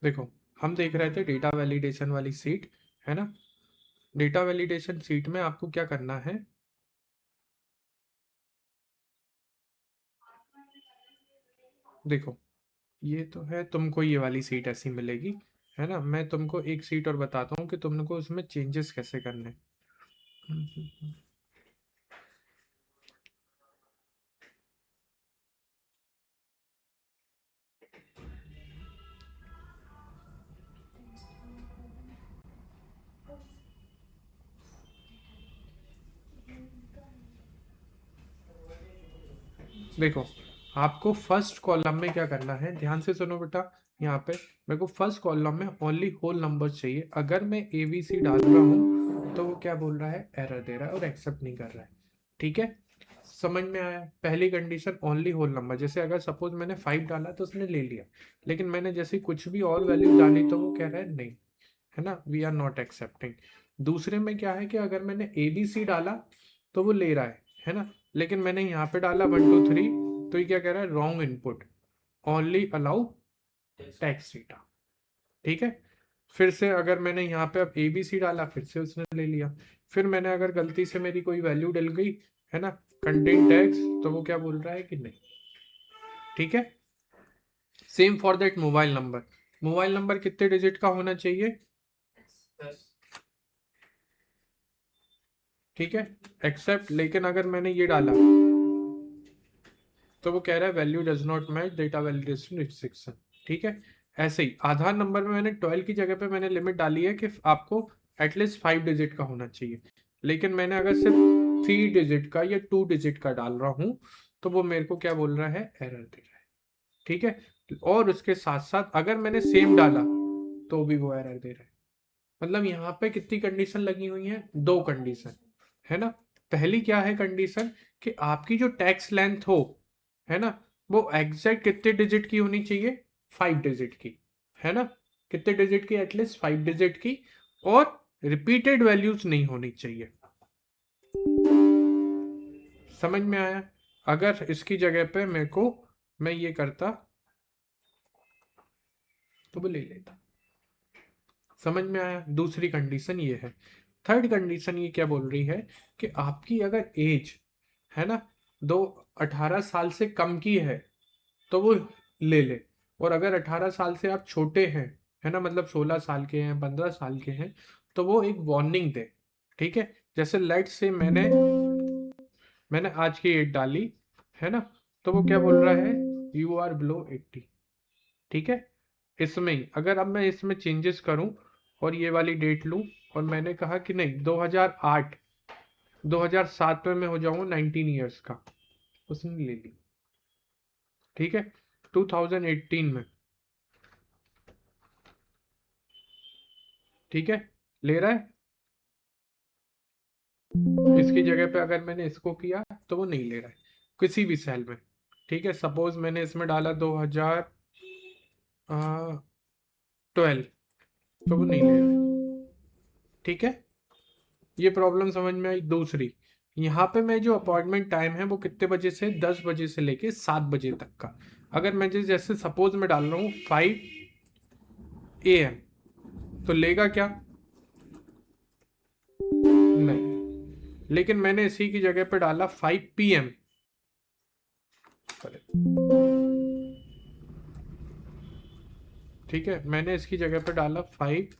देखो, हम देख रहे थे डेटा वैलिडेशन वाली सीट, है ना। डेटा वैलिडेशन सीट में आपको क्या करना है, देखो ये तो है, तुमको ये वाली सीट ऐसी मिलेगी, है ना। मैं तुमको एक सीट और बताता हूँ कि तुमको उसमें चेंजेस कैसे करने हैं। देखो, आपको फर्स्ट कॉलम में क्या करना है, ध्यान से सुनो बेटा। यहाँ पे मेरे को फर्स्ट कॉलम में ओनली होल नंबर चाहिए। अगर मैं ABC डाल रहा हूँ तो वो क्या बोल रहा है, एरर दे रहा है और एक्सेप्ट नहीं कर रहा है। ठीक है, समझ में आया। पहली कंडीशन ओनली होल नंबर, जैसे अगर सपोज मैंने 5 डाला तो उसने ले लिया, लेकिन मैंने जैसे कुछ भी और वैल्यू डाली तो वो कह रहा है नहीं, है ना, वी आर नॉट एक्सेप्टिंग। दूसरे में क्या है कि अगर मैंने ABC डाला तो वो ले रहा है ना, लेकिन मैंने यहाँ पे डाला 1 2 3 तो ये क्या कह रहा है, wrong input, only allow text data. ठीक है, फिर से अगर मैंने यहाँ पे अब ABC डाला, फिर से उसने ले लिया। फिर मैंने अगर गलती से मेरी कोई वैल्यू डल गई, है ना, कंटेन टैक्स, तो वो क्या बोल रहा है कि नहीं। ठीक है, same for that mobile number. Mobile number कितने डिजिट का होना चाहिए, ठीक है, एक्सेप्ट। लेकिन अगर मैंने ये डाला तो वो कह रहा है value does not match data validation restriction. ठीक है, ऐसे ही आधार नंबर में मैंने 12 की जगह पे मैंने लिमिट डाली है कि आपको एटलीस्ट 5 डिजिट का होना चाहिए, लेकिन मैंने अगर सिर्फ 3 डिजिट का या 2 डिजिट का डाल रहा हूं तो वो मेरे को क्या बोल रहा है, एरर दे रहा है। ठीक है, और उसके साथ साथ अगर मैंने सेम डाला तो भी वो एरर दे रहा है। मतलब यहाँ पे कितनी कंडीशन लगी हुई है, 2 कंडीशन, है ना। पहली क्या है कंडीशन, कि आपकी जो टैक्स लेंथ हो, है ना, वो एग्जैक्ट कितने डिजिट की होनी चाहिए, 5 डिजिट की, है ना। कितने डिजिट की, एटलीस्ट 5 डिजिट की, और रिपीटेड वैल्यूज नहीं होनी चाहिए। समझ में आया। अगर इसकी जगह पे मेरे को, मैं ये करता तो वो ले लेता। समझ में आया। दूसरी कंडीशन ये है। थर्ड कंडीशन ये क्या बोल रही है, कि आपकी अगर एज, है ना, दो 18 साल से कम की है तो वो ले ले, और अगर 18 साल से आप छोटे हैं, है ना, मतलब 16 साल के हैं, 15 साल के हैं, तो वो एक वार्निंग दे। ठीक है, जैसे लेट से मैंने आज की एज डाली, है ना, तो वो क्या बोल रहा है, यू आर बिलो 80। ठीक है, इसमें ही अगर अब मैं इसमें चेंजेस करूं और ये वाली डेट लूं, और मैंने कहा कि नहीं 2008 2007 में मैं हो जाऊंगा 19 ईयर्स का, उसने ले ली। ठीक है, 2018 में, ठीक है, ले रहा है। इसकी जगह पे अगर मैंने इसको किया तो वो नहीं ले रहा है किसी भी सेल में। ठीक है, सपोज मैंने इसमें डाला 2012 तो वो नहीं ले रहा है। ठीक है, ये प्रॉब्लम समझ में आई। दूसरी, यहाँ पे मैं जो अपॉइंटमेंट टाइम है वो कितने बजे से, 10 बजे से लेके 7 बजे तक का। अगर मैं जैसे सपोज मैं डाल रहा हूँ 5 AM, तो लेगा क्या, नहीं। लेकिन मैंने इसी की जगह पे डाला 5 PM, ठीक है, मैंने इसकी जगह पे डाला 5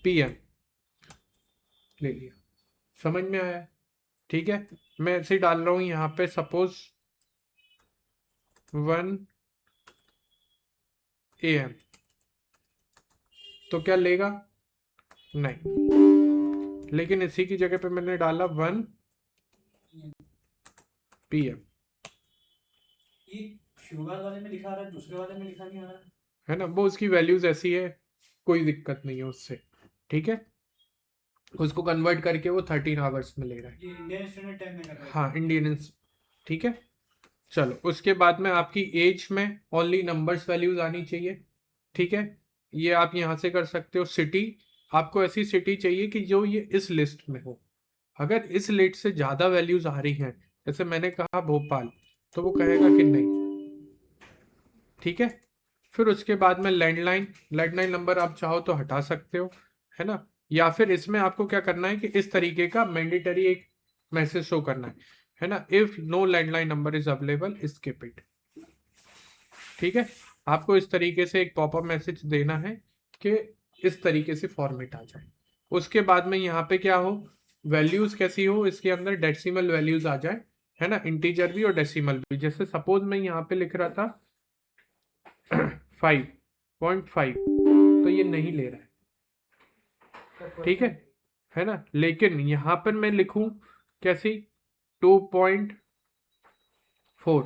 PM, ले लिया। समझ में आया। ठीक है, मैं ऐसे ही डाल रहा हूं यहाँ पे सपोज 1 AM, तो क्या लेगा, नहीं। लेकिन इसी की जगह पे मैंने डाला 1 PM, शुगर वाले में लिखा रहा है, दूसरे वाले में लिखा नहीं आ रहा है ना, वो उसकी वैल्यूज ऐसी है, कोई दिक्कत नहीं है उससे। ठीक है, उसको कन्वर्ट करके वो 13 आवर्स में ले रहा है। ये इंडियन स्टैंडर्ड टाइम में कर रहा है। हाँ, इंडियन। ठीक है, चलो उसके बाद में आपकी एज में ओनली नंबर्स वैल्यूज आनी चाहिए। ठीक है, ये आप यहाँ से कर सकते हो। सिटी, आपको ऐसी सिटी चाहिए कि जो ये इस लिस्ट में हो। अगर इस लिस्ट से ज़्यादा वैल्यूज आ रही हैं, जैसे मैंने कहा भोपाल, तो वो कहेगा कि नहीं। ठीक है, फिर उसके बाद में लैंडलाइन नंबर आप चाहो तो हटा सकते हो, है ना। या फिर इसमें आपको क्या करना है कि इस तरीके का मैंडेटरी एक मैसेज शो करना है ना, if no landline number is available skip it. ठीक है, आपको इस तरीके से एक पॉपअप मैसेज देना है कि इस तरीके से फॉर्मेट आ जाए। उसके बाद में यहाँ पे क्या हो, वैल्यूज कैसी हो, इसके अंदर डेसिमल वैल्यूज आ जाए, है ना, इंटीजर भी और डेसिमल भी। जैसे सपोज मैं यहाँ पे लिख रहा था 5.5, तो ये नहीं ले रहा है, ठीक है ना। लेकिन यहाँ पर मैं लिखूं कैसी 2.4,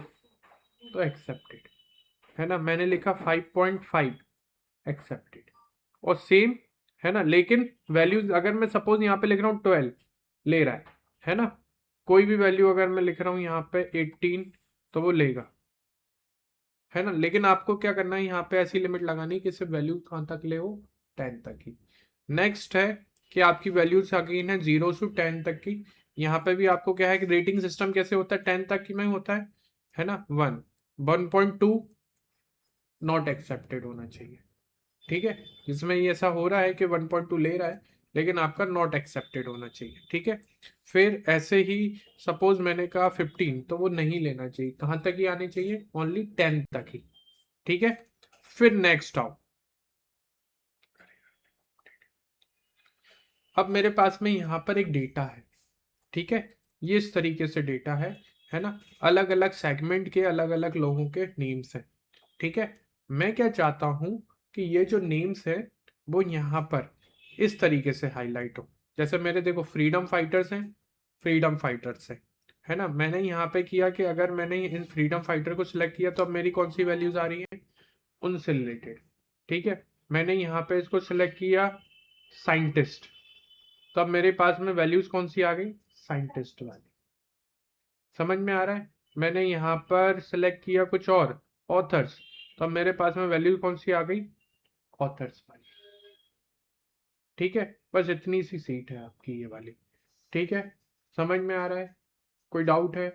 तो एक्सेप्टेड, है ना। मैंने लिखा 5.5, एक्सेप्टेड। और सेम, है ना। लेकिन वैल्यूज अगर मैं सपोज यहाँ पे लिख रहा हूँ 12 ले रहा है ना। कोई भी वैल्यू अगर मैं लिख रहा हूँ यहाँ पे 18, तो वो लेगा, है ना। लेकिन आपको क्या करना है, यहाँ पे ऐसी लिमिट लगानी कि सिर्फ वैल्यू कहाँ तक ले हो, 10 तक ही। नेक्स्ट है कि आपकी वैल्यूज आ गई है 0 से 10 तक की। यहाँ पे भी आपको क्या है कि रेटिंग सिस्टम कैसे होता है, 10 तक की में होता है ना। 1.2 नॉट एक्सेप्टेड होना चाहिए, ठीक है। जिसमें ये ऐसा हो रहा है कि 1.2 ले रहा है, लेकिन आपका नॉट एक्सेप्टेड होना चाहिए, ठीक है। फिर ऐसे ही सपोज मैंने कहा 15, तो वो नहीं लेना चाहिए, कहाँ तक ही आनी चाहिए, ओनली 10 तक ही, ठीक है। फिर नेक्स्ट आओ, अब मेरे पास में यहाँ पर एक डेटा है, ठीक है। ये इस तरीके से डेटा है ना। अलग अलग सेगमेंट के अलग अलग लोगों के नेम्स हैं, ठीक है। मैं क्या चाहता हूं कि ये जो नेम्स है वो यहाँ पर इस तरीके से हाईलाइट हो। जैसे मेरे देखो फ्रीडम फाइटर्स हैं, फ्रीडम फाइटर्स है ना। मैंने यहाँ पे किया कि अगर मैंने इन फ्रीडम फाइटर को सिलेक्ट किया तो अब मेरी कौन सी वैल्यूज आ रही हैं, उनसे रिलेटेड, ठीक है। मैंने यहाँ पे इसको सिलेक्ट किया साइंटिस्ट, तो अब मेरे पास में वैल्यूज कौन सी आ गई, साइंटिस्ट वाली। समझ में आ रहा है। मैंने यहाँ पर सिलेक्ट किया कुछ और ऑथर्स, तो अब मेरे पास में वैल्यू कौन सी आ गई, ऑथर्स वाली, ठीक है। बस इतनी सी सीट है आपकी ये वाली, ठीक है। समझ में आ रहा है, कोई डाउट है।